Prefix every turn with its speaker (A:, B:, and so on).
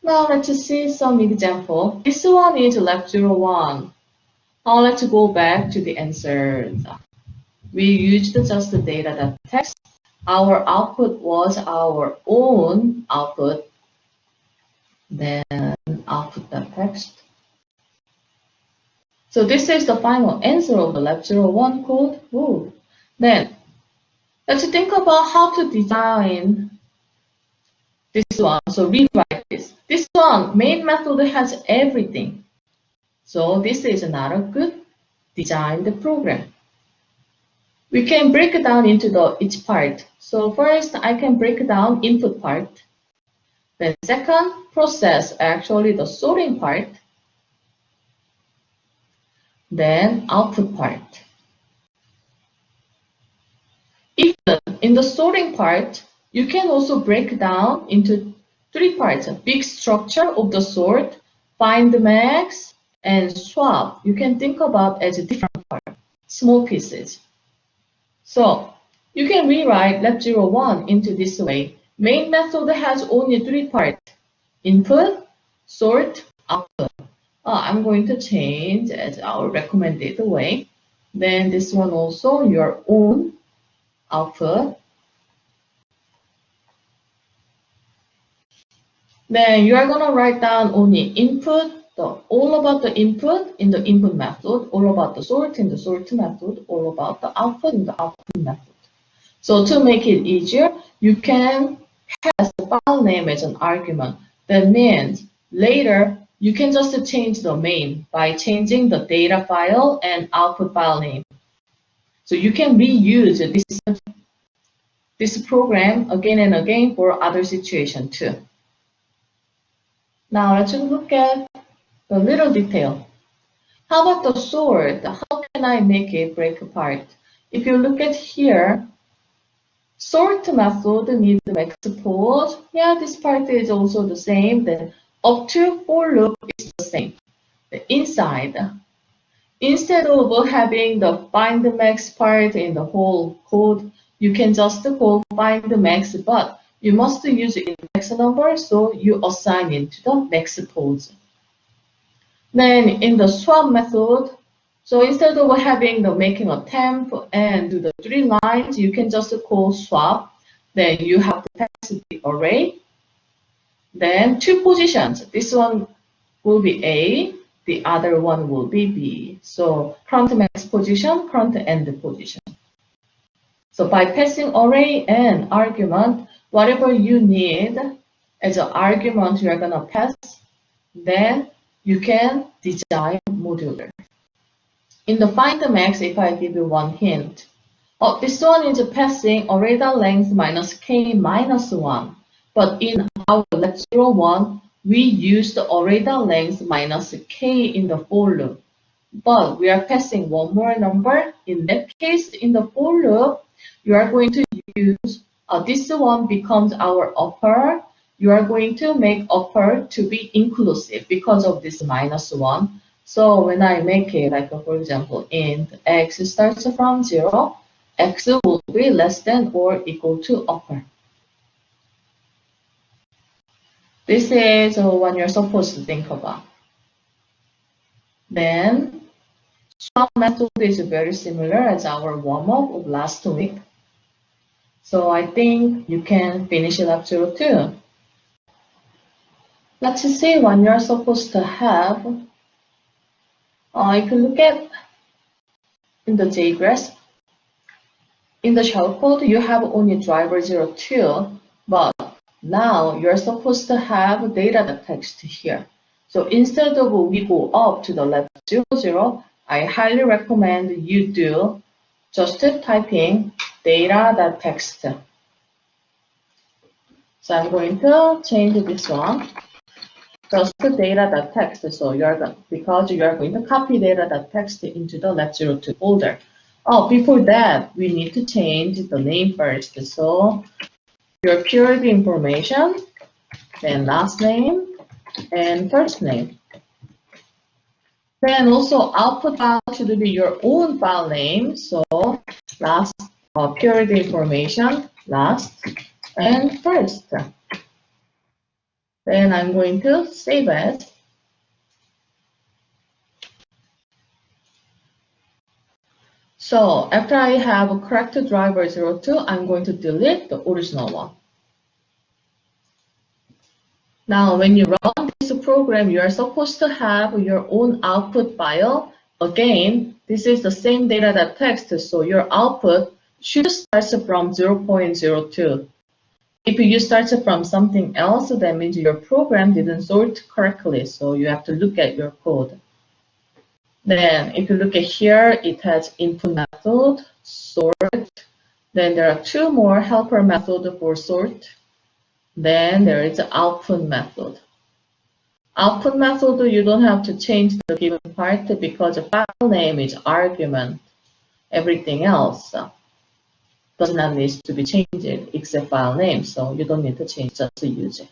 A: Now let's see some example. This one is Lab01. Now let's go back to the answers. We used just the data.text. Our output was our own output. Then output.text. So this is the final answer of the Lab01 code. Ooh. Then let's think about how to design this one. So rewrite this. This one, main method has everything. So this is not a good designed program. We can break it down into each part. So first, I can break down input part. Then second, process, actually the sorting part. Then output part. Even in the sorting part, you can also break down into three parts: a big structure of the sort, find the max, and swap. You can think about as a different part, small pieces. So you can rewrite Lab01 into this way. Main method has only three parts: input, sort, output. I'm going to change as our recommended way. Then this one also your own output. Then you are going to write down only input, all about the input in the input method, all about the sort in the sort method, all about the output in the output method. So to make it easier, you can pass the file name as an argument. That means later you can just change the main by changing the data file and output file name. So you can reuse this program again and again for other situations too. Now let's look at the little detail. How about the sort? How can I make it break apart? If you look at here, sort method needs max pose. Yeah, this part is also the same. Then up to for loop is the same. The inside, instead of having the find the max part in the whole code, you can just call find the max, but you must use index number, so you assign it to the max pose. Then in the swap method, so instead of having the making a temp and do the three lines, you can just call swap. Then you have to pass the array. Then two positions. This one will be A, the other one will be B. So current max position, current end position. So by passing array and argument, whatever you need as an argument you are going to pass, then you can design modular. In the find the max, if I give you one hint, this one is passing array length minus k minus 1. But in our Lab01, we use the array length minus k in the for loop. But we are passing one more number. In that case, in the for loop, you are going to use this one becomes our upper. You are going to make upper to be inclusive because of this minus 1. So when I make it, like for example, int x starts from 0, x will be less than or equal to upper. This is what you're supposed to think about. Then swap method is very similar as our warm-up of last week. So I think you can finish it up 02. Let's see what you're supposed to have. If you look at in the JGRASP, in the shellcode, you have only driver 02, but now you're supposed to have data.text here. So instead of we go up to the lab 00, I highly recommend you do just typing data.text. So I'm going to change this one. Just data.text. So because you are going to copy data.text into the lab02 folder. Before that, we need to change the name first. So your purity information, then last name and first name. Then also output file should be your own file name. So last purity information, last and first. Then I'm going to save it. So after I have corrected driver 02, I'm going to delete the original one. Now, when you run this program, you are supposed to have your own output file. Again, this is the same data that text, so your output should start from 0.02. If you start from something else, that means your program didn't sort correctly, so you have to look at your code. Then, if you look at here, it has input method, sort. Then there are two more helper methods for sort. Then there is output method. Output method, you don't have to change the given part because the file name is argument. Everything else does not need to be changed except file name, so you don't need to change, just use it.